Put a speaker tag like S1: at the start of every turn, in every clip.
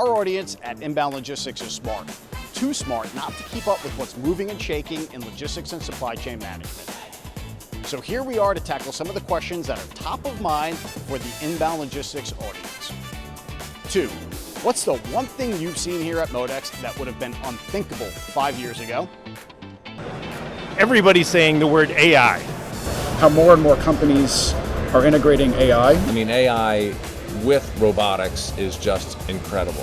S1: Our audience at Inbound Logistics is smart. Too smart not to keep up with what's moving and shaking in logistics and supply chain management. So here we are to tackle some of the questions that are top of mind for the Inbound Logistics audience. 2. What's the one thing you've seen here at MODEX that would have been unthinkable 5 years ago?
S2: Everybody's saying the word AI.
S3: How more and more companies are integrating AI.
S4: I mean, AI with robotics is just incredible.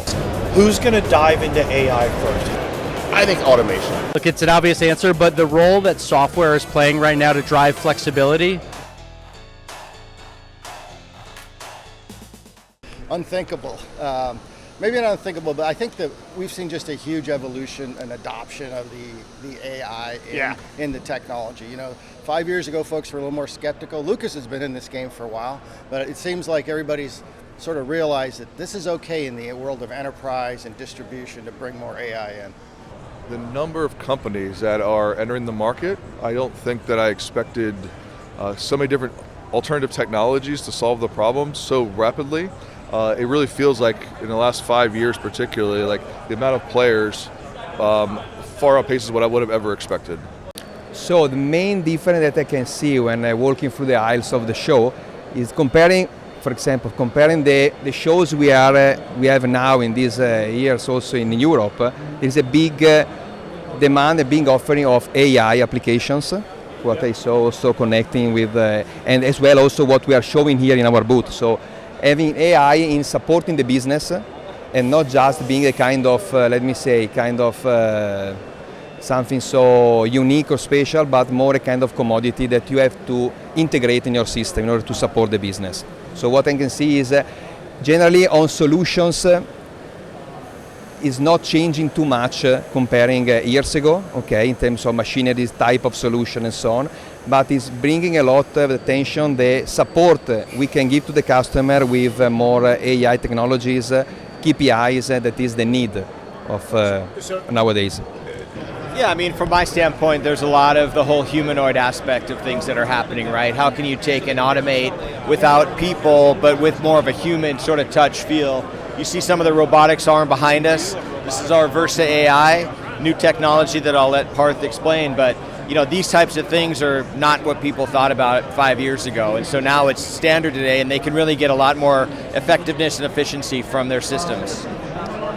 S5: Who's going to dive into AI first?
S6: I think automation.
S7: Look, it's an obvious answer, but the role that software is playing right now to drive flexibility.
S6: Unthinkable. Maybe not unthinkable, but I think that we've seen just a huge evolution and adoption of the AI in the technology. You know, 5 years ago, folks were a little more skeptical. Lucas has been in this game for a while, but it seems like everybody's sort of realized that this is okay in the world of enterprise and distribution to bring more AI in.
S8: The number of companies that are entering the market, I don't think that I expected so many different alternative technologies to solve the problem so rapidly. It really feels like in the last 5 years particularly, like the amount of players far outpaces what I would have ever expected.
S9: So the main difference that I can see when walking through the aisles of the show is comparing, for example, the shows we have now in these years also in Europe. There is a big demand, a big offering of AI applications, what I saw also connecting with, and as well also what we are showing here in our booth. So having AI in supporting the business and not just being a kind of, something so unique or special, but more a kind of commodity that you have to integrate in your system in order to support the business. So what I can see is generally on solutions is not changing too much comparing years ago, okay, in terms of machinery type of solution and so on, but is bringing a lot of attention, the support we can give to the customer with more AI technologies, KPIs, that is the need of nowadays.
S10: Yeah, I mean, from my standpoint, there's a lot of the whole humanoid aspect of things that are happening, right? How can you take and automate without people, but with more of a human sort of touch feel? You see some of the robotics arm behind us. This is our Versa AI, new technology that I'll let Parth explain, but you know, these types of things are not what people thought about 5 years ago, and so now it's standard today, and they can really get a lot more effectiveness and efficiency from their systems.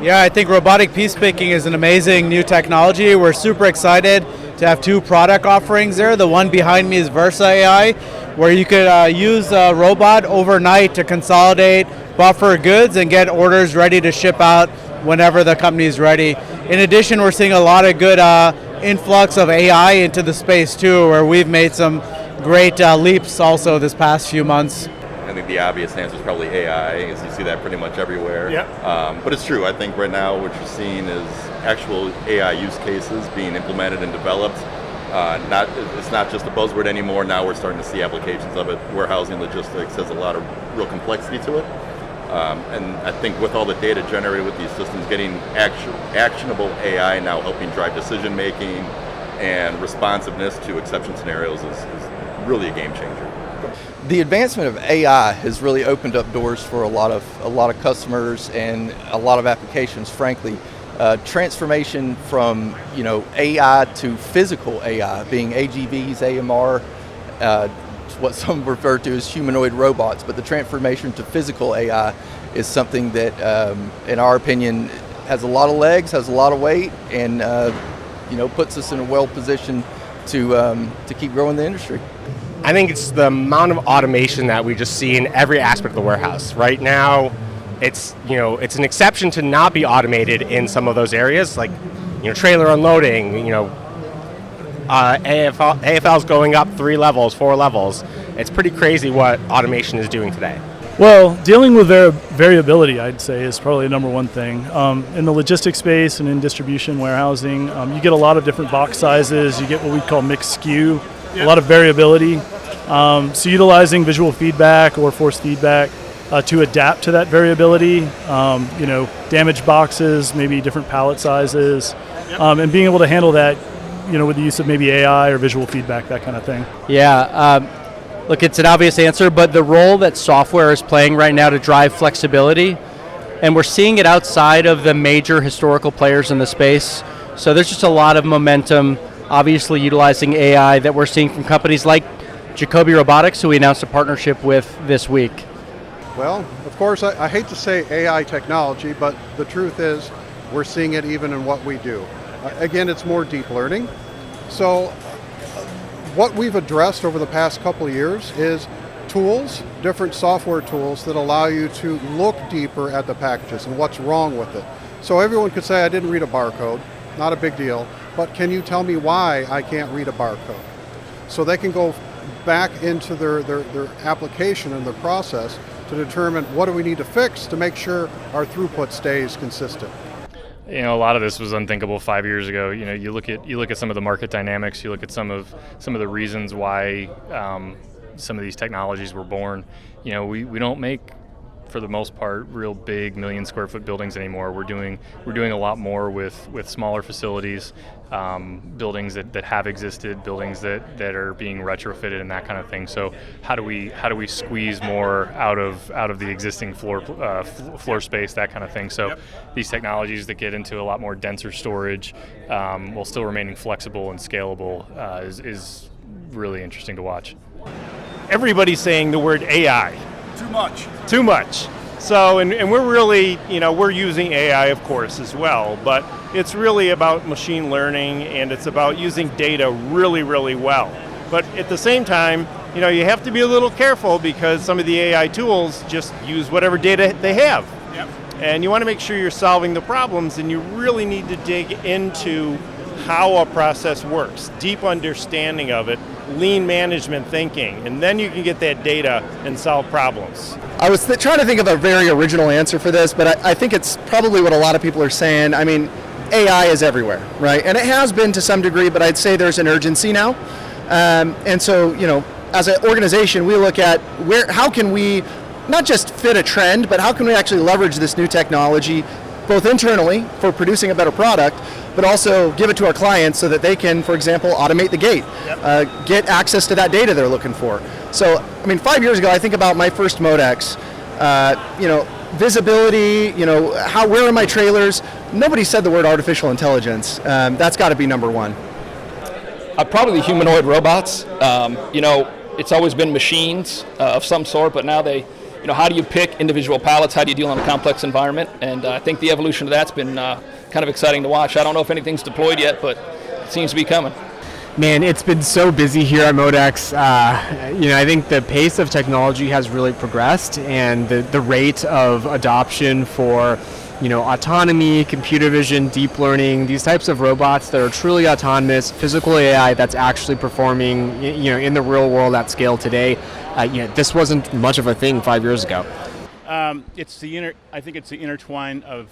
S11: Yeah, I think robotic piece picking is an amazing new technology. We're super excited to have two product offerings there. The one behind me is Versa AI, where you could use a robot overnight to consolidate, buffer goods, and get orders ready to ship out whenever the company is ready. In addition, we're seeing a lot of good influx of AI into the space too, where we've made some great leaps also this past few months.
S12: I think the obvious answer is probably AI, as you see that pretty much everywhere.
S2: Yeah.
S12: But it's true. I think right now what you're seeing is actual AI use cases being implemented and developed. It's not just a buzzword anymore. Now we're starting to see applications of it. Warehousing logistics has a lot of real complexity to it. And I think with all the data generated with these systems, getting actionable AI now helping drive decision making and responsiveness to exception scenarios is really a game changer.
S13: The advancement of AI has really opened up doors for a lot of customers and a lot of applications. Frankly, transformation from AI to physical AI, being AGVs, AMR, what some refer to as humanoid robots, but the transformation to physical AI is something that, in our opinion, has a lot of legs, has a lot of weight, and puts us in a well position to keep growing the industry.
S2: I think it's the amount of automation that we just see in every aspect of the warehouse. Right now, it's an exception to not be automated in some of those areas, like trailer unloading, AFL's going up 3 levels, 4 levels. It's pretty crazy what automation is doing today.
S3: Well, dealing with variability, I'd say, is probably the number one thing. In the logistics space and in distribution warehousing, you get a lot of different box sizes. You get what we call mixed skew, a lot of variability. So utilizing visual feedback or force feedback to adapt to that variability, damaged boxes, maybe different pallet sizes, and being able to handle that, with the use of maybe AI or visual feedback, that kind of thing.
S7: Yeah, look, it's an obvious answer, but the role that software is playing right now to drive flexibility, and we're seeing it outside of the major historical players in the space. So there's just a lot of momentum, obviously utilizing AI that we're seeing from companies like Jacoby Robotics, who we announced a partnership with this week.
S14: Well, of course, I hate to say AI technology, but the truth is we're seeing it even in what we do. Again, it's more deep learning. So what we've addressed over the past couple of years is tools, different software tools that allow you to look deeper at the packages and what's wrong with it. So everyone could say, I didn't read a barcode, not a big deal, but can you tell me why I can't read a barcode? So they can go back into their application and their process to determine what do we need to fix to make sure our throughput stays consistent.
S15: You know, a lot of this was unthinkable 5 years ago. You know, you look at some of the market dynamics, you look at some of the reasons why some of these technologies were born. You know, we don't make, for the most part, real big million square foot buildings anymore. We're doing a lot more with smaller facilities, buildings that have existed, buildings that are being retrofitted and that kind of thing. So how do we squeeze more out of the existing floor space, that kind of thing. So these technologies that get into a lot more denser storage, while still remaining flexible and scalable, is really interesting to watch.
S16: Everybody's saying the word AI. Too much. So, and we're really, we're using AI, of course, as well, but it's really about machine learning, and it's about using data really, really well. But at the same time, you have to be a little careful because some of the AI tools just use whatever data they have. Yep. And you want to make sure you're solving the problems, and you really need to dig into how a process works, deep understanding of it, lean management thinking, and then you can get that data and solve problems.
S17: I was trying to think of a very original answer for this, but I think it's probably what a lot of people are saying. I mean, AI is everywhere, right? And it has been to some degree, but I'd say there's an urgency now. And so, as an organization, we look at how can we not just fit a trend, but how can we actually leverage this new technology both internally for producing a better product, but also give it to our clients so that they can, for example, automate the gate, get access to that data they're looking for. So, 5 years ago, I think about my first MODEX, visibility, where are my trailers? Nobody said the word artificial intelligence. That's got to be number one.
S18: Probably the humanoid robots. It's always been machines of some sort, but now how do you pick individual pallets? How do you deal in a complex environment? And I think the evolution of that's been kind of exciting to watch. I don't know if anything's deployed yet, but it seems to be coming.
S19: Man, it's been so busy here at MODEX. I think the pace of technology has really progressed, and the rate of adoption for autonomy, computer vision, deep learning, these types of robots that are truly autonomous, physical AI that's actually performing in the real world at scale today. This wasn't much of a thing 5 years ago.
S20: I think it's the intertwine of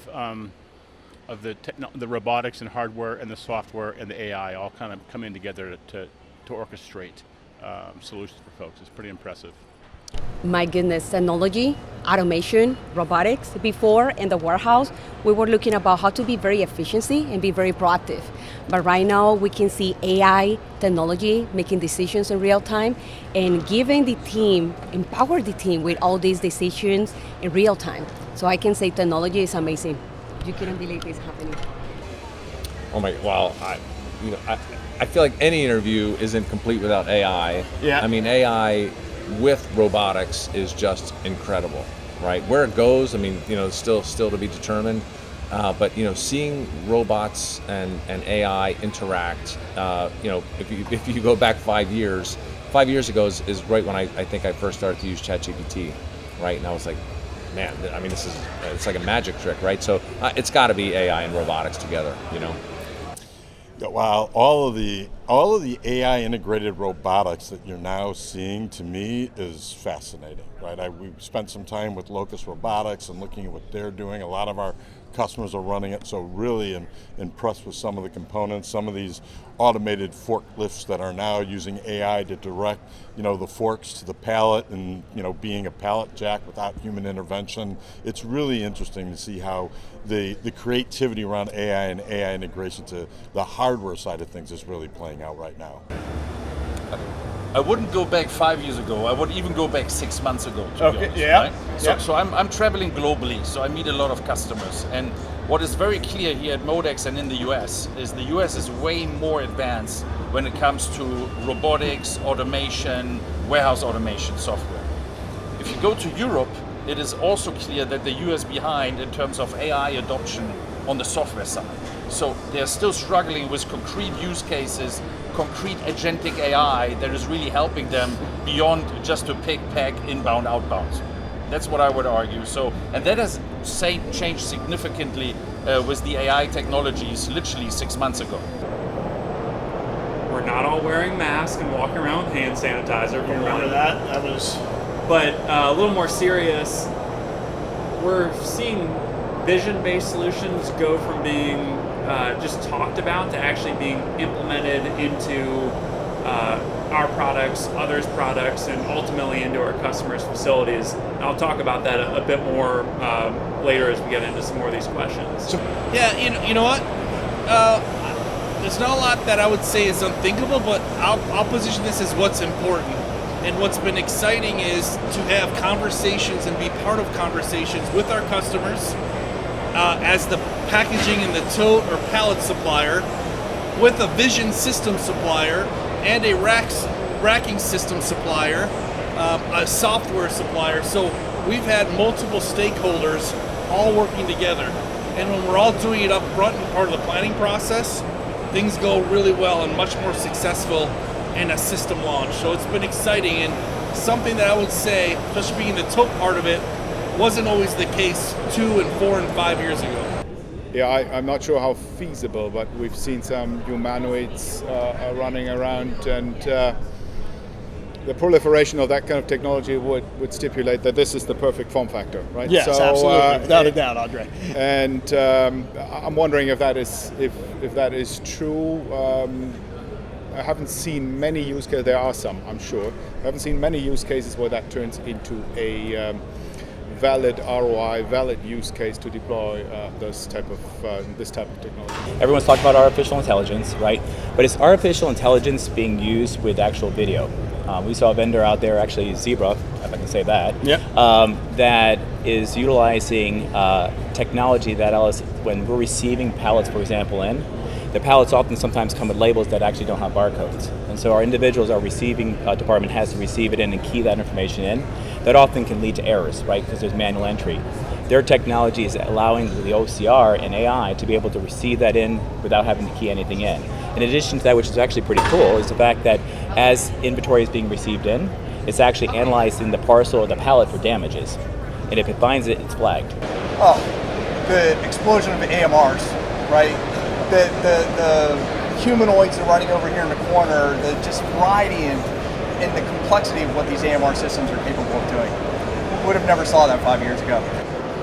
S20: the robotics and hardware and the software and the AI all kind of come in together to orchestrate solutions for folks. It's pretty impressive.
S21: My goodness, technology, automation, robotics. Before in the warehouse, we were looking about how to be very efficiency and be very proactive. But right now we can see AI technology making decisions in real time and giving the team, empower the team with all these decisions in real time. So I can say technology is amazing. You couldn't believe this happening.
S4: Oh my, wow. I feel like any interview isn't complete without AI.
S20: Yeah.
S4: AI with robotics is just incredible, right? Where it goes, still to be determined. But seeing robots and AI interact, if you go back 5 years ago is right when I think I first started to use ChatGPT, right? And I was like, man, it's like a magic trick, right? So it's got to be AI and robotics together,
S22: Wow, all of the AI integrated robotics that you're now seeing, to me, is fascinating, right? We've spent some time with Locus Robotics and looking at what they're doing. A lot of our customers are running it, so really impressed with some of the components, some of these automated forklifts that are now using AI to direct, the forks to the pallet and, being a pallet jack without human intervention. It's really interesting to see how the creativity around AI and AI integration to the hardware side of things is really playing out right now.
S1: I wouldn't go back 5 years ago. I would even go back 6 months ago. To be honest,
S16: yeah.
S1: Right? So I'm traveling globally, so I meet a lot of customers. And what is very clear here at MODEX and in the US is the US is way more advanced when it comes to robotics, automation, warehouse automation software. If you go to Europe, it is also clear that the US is behind in terms of AI adoption on the software side. So they're still struggling with concrete use cases, concrete agentic AI that is really helping them beyond just to pick, pack, inbound, outbound. That's what I would argue. So, and that has changed significantly with the AI technologies literally 6 months ago.
S5: We're not all wearing masks and walking around with hand sanitizer.
S16: Remember that? That was.
S5: But a little more serious, we're seeing vision-based solutions go from being just talked about to actually being implemented into our products, others' products, and ultimately into our customers' facilities. And I'll talk about that a bit more later as we get into some more of these questions.
S23: Yeah, you know what? There's not a lot that I would say is unthinkable, but I'll position this as what's important. And what's been exciting is to have conversations and be part of conversations with our customers as the packaging and the tote or pallet supplier, with a vision system supplier and a racking system supplier, a software supplier. So we've had multiple stakeholders all working together. And when we're all doing it up front and part of the planning process, things go really well and much more successful in a system launch. So it's been exciting, and something that I would say, especially being the tote part of it, wasn't always the case 2 and 4 and 5 years ago.
S24: Yeah, I'm not sure how feasible, but we've seen some humanoids running around, and the proliferation of that kind of technology would stipulate that this is the perfect form factor, right?
S16: Yes,
S24: so,
S16: absolutely, without a doubt, Andre.
S24: And I'm wondering if that is true. I haven't seen many use cases. There are some, I'm sure. I haven't seen many use cases where that turns into a valid ROI, valid use case to deploy this type of technology.
S25: Everyone's talking about artificial intelligence, right? But it's artificial intelligence being used with actual video. We saw a vendor out there, actually Zebra, if I can say that, that is utilizing technology that allows, when we're receiving pallets, for example, the pallets often sometimes come with labels that actually don't have barcodes. And so our individuals, our receiving department has to receive it in and key that information in. That often can lead to errors, right? Because there's manual entry. Their technology is allowing the OCR and AI to be able to receive that in without having to key anything in. In addition to that, which is actually pretty cool, is the fact that as inventory is being received in, it's actually analyzing the parcel or the pallet for damages. And if it finds it, it's flagged.
S6: Oh, the explosion of AMRs, right? The humanoids that are running over here in the corner, the just variety and the complexity of what these AMR systems are capable of doing. Would have never saw that 5 years ago.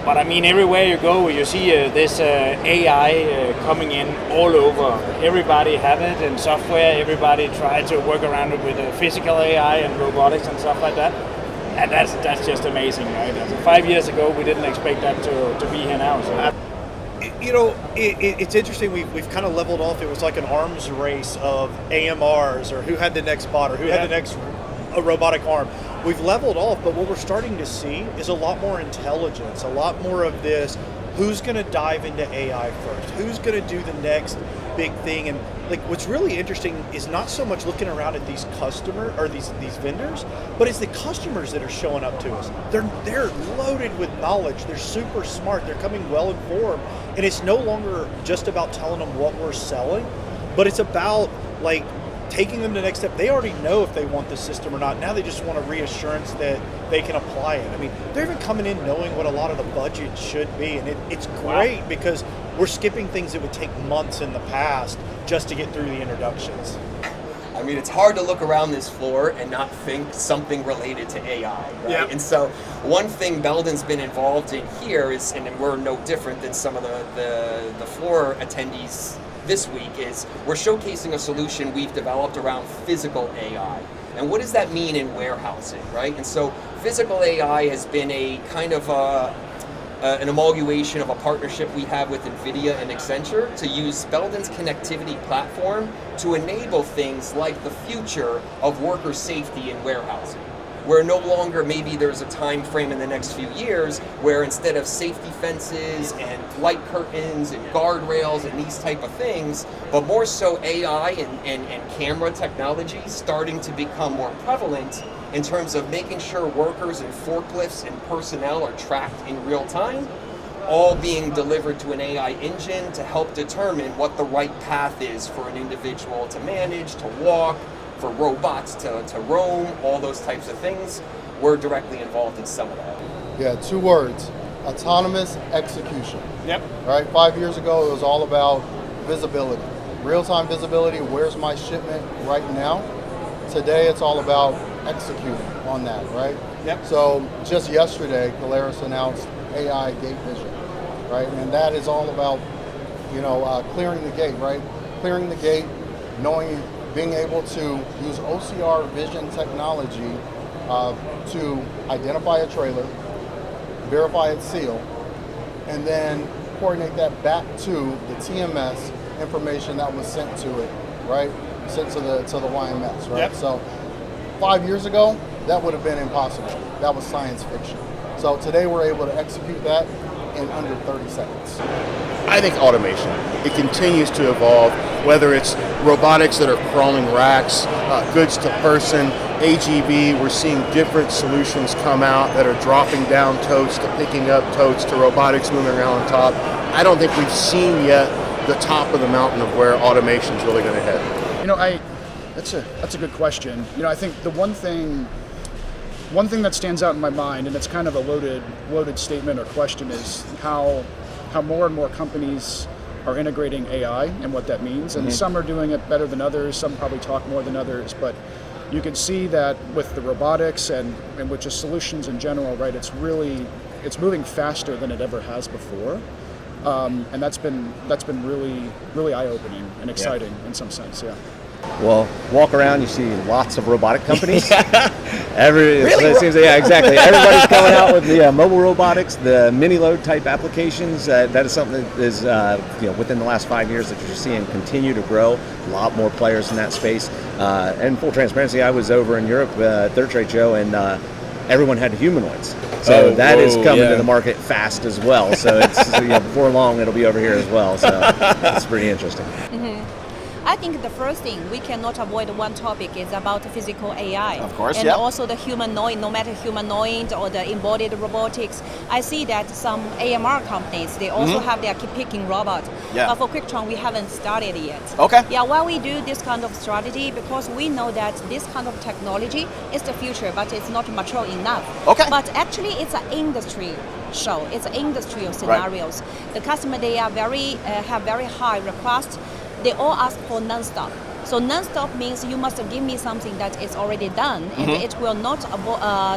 S26: But I mean, everywhere you go, you see this AI coming in all over. Everybody have it in software. Everybody try to work around it with physical AI and robotics and stuff like that. And that's just amazing, right? 5 years ago, we didn't expect that to be here now. So.
S27: You know, it's interesting. We've kind of leveled off. It was like an arms race of AMRs, or who had the next bot, or who had the next robotic arm. We've leveled off, but what we're starting to see is a lot more intelligence, a lot more of this. Who's going to dive into AI first? Who's going to do the next big thing? And like, what's really interesting is not so much looking around at these customers or these vendors, but it's the customers that are showing up to us. They're loaded with knowledge. They're super smart. They're coming well informed, and it's no longer just about telling them what we're selling, but it's about like taking them to the next step. They already know if they want the system or not. Now they just want a reassurance that they can apply it. I mean, they're even coming in knowing what a lot of the budget should be, and it's great because we're skipping things that would take months in the past just to get through the introductions.
S28: I mean, it's hard to look around this floor and not think something related to AI, right?
S27: Yep.
S28: And so one thing Belden's been involved in here is, and we're no different than some of the floor attendees this week, is we're showcasing a solution we've developed around physical AI. And what does that mean in warehousing, right? And so physical AI has been a kind of an amalgamation of a partnership we have with NVIDIA and Accenture to use Belden's connectivity platform to enable things like the future of worker safety in warehousing, where no longer maybe there's a time frame in the next few years where instead of safety fences and light curtains and guardrails and these type of things, but more so AI and camera technology starting to become more prevalent in terms of making sure workers and forklifts and personnel are tracked in real time, all being delivered to an AI engine to help determine what the right path is for an individual to manage, to walk, for robots to roam, all those types of things. We're directly involved in some of that.
S2: Yeah, 2 words: autonomous execution.
S27: Yep.
S2: Right? 5 years ago, it was all about visibility, real-time visibility. Where's my shipment right now? Today, it's all about executing on that, right?
S27: Yep.
S2: So just yesterday, Polaris announced AI gate vision, right? And that is all about, clearing the gate, right? Clearing the gate, being able to use OCR vision technology to identify a trailer, verify its seal, and then coordinate that back to the TMS information that was sent to it, right? Sent to the YMS, right?
S27: Yep.
S2: So 5 years ago, that would have been impossible. That was science fiction. So today we're able to execute that in under 30 seconds.
S3: I think automation. It continues to evolve, whether it's robotics that are crawling racks, goods to person, AGV. We're seeing different solutions come out that are dropping down totes to picking up totes to robotics moving around on top. I don't think we've seen yet the top of the mountain of where automation's really going to head.
S8: That's a good question. I think the one thing that stands out in my mind, and it's kind of a loaded statement or question, is how more and more companies are integrating AI and what that means. And some are doing it better than others, some probably talk more than others, but you can see that with the robotics and with just solutions in general, right, it's moving faster than it ever has before. And that's been really eye-opening and exciting in some sense, yeah.
S9: Well, walk around, you see lots of robotic companies.
S8: Really?
S9: It seems, yeah, exactly. Everybody's coming out with the mobile robotics, the mini load type applications. That is something that is, within the last 5 years that you're seeing continue to grow. A lot more players in that space. And full transparency, I was over in Europe at their trade show, and everyone had humanoids. So that is coming to the market fast as well. So it's before long it'll be over here as well. So it's pretty interesting.
S10: I think the first thing we cannot avoid one topic is about physical AI.
S9: Of course,
S10: and also the humanoid, no matter humanoid or the embodied robotics. I see that some AMR companies, they also have their picking robot.
S9: Yeah.
S10: But for QuickTron, we haven't started yet.
S9: Okay.
S10: Yeah, why we do this kind of strategy? Because we know that this kind of technology is the future, but it's not mature enough.
S9: Okay.
S10: But actually, it's an industry show. It's industrial scenarios. Right. The customer, they are have very high requests. They all ask for non-stop. So non-stop means you must give me something that is already done, and it will not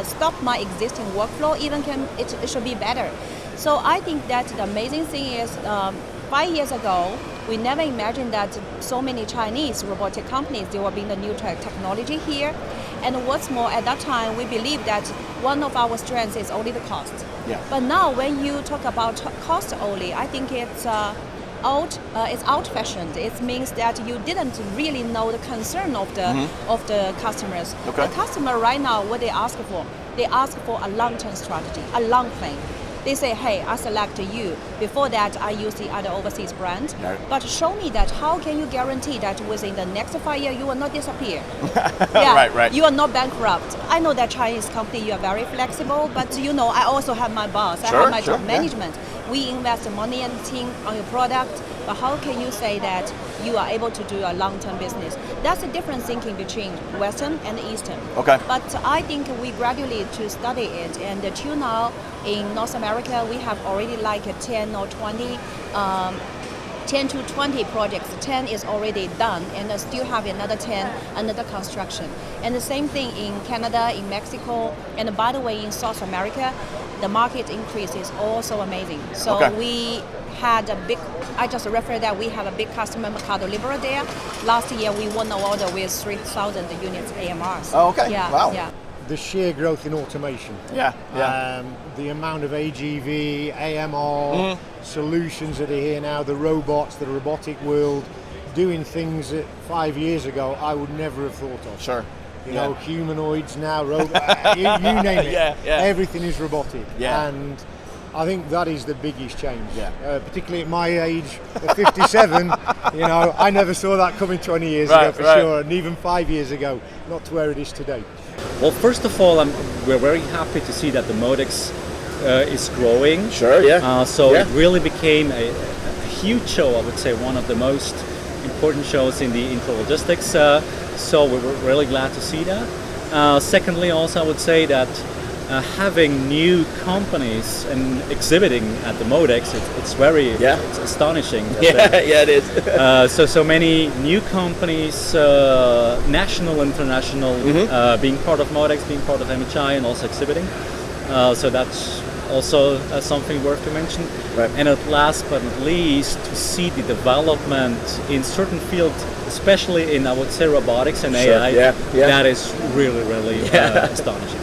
S10: stop my existing workflow. It should be better. So I think that the amazing thing is, 5 years ago, we never imagined that so many Chinese robotic companies, they were bringing the new technology here. And what's more, at that time, we believe that one of our strengths is only the cost.
S9: Yeah.
S10: But now, when you talk about cost only, I think it's out-fashioned. It means that you didn't really know the concern of the customers.
S9: Okay.
S10: The customer right now, what they ask for a long-term strategy, a long plan. They say, hey, I select you. Before that, I use the other overseas brand.
S9: No.
S10: But show me that how can you guarantee that within the next 5 years you will not disappear?
S9: Right.
S10: You are not bankrupt. I know that Chinese company, you are very flexible, but I also have my boss. I have my top management. We invest money and team on your product, but how can you say that you are able to do a long-term business? That's a different thinking between Western and Eastern.
S9: Okay.
S10: But I think we gradually to study it, and till now in North America we have already like 10 or 20 10 to 20 projects. 10 is already done, and still have another 10 under construction. And the same thing in Canada, in Mexico, and by the way, in South America, the market increase is also amazing. So we had a big, I just referred that we have a big customer, Mercado Libre there. Last year, we won an order with 3,000 units AMRs.
S9: Oh, okay.
S10: Yeah,
S9: wow.
S10: Yeah.
S7: the sheer growth in automation.
S11: Yeah.
S7: The amount of AGV, AMR solutions that are here now, the robots, the robotic world, doing things that 5 years ago I would never have thought of.
S11: Sure.
S7: You know, humanoids now, you name it. Everything is robotic. And I think that is the biggest change. Particularly at my age of 57, you know, I never saw that coming 20 years ago for sure, and even 5 years ago, not to where it is today.
S12: Well, first of all, we're very happy to see that the MODEX is growing.
S11: Sure,
S12: it really became a huge show, I would say one of the most important shows in the intralogistics. So we were really glad to see that. Secondly, also I would say that having new companies and exhibiting at the MODEX, it's very it's astonishing.
S11: It is.
S12: So many new companies, national, international, being part of MODEX, being part of MHI, and also exhibiting. So that's also something worth to mention. And at last but not least, to see the development in certain fields, especially in, I would say, robotics and AI, that is really, really astonishing.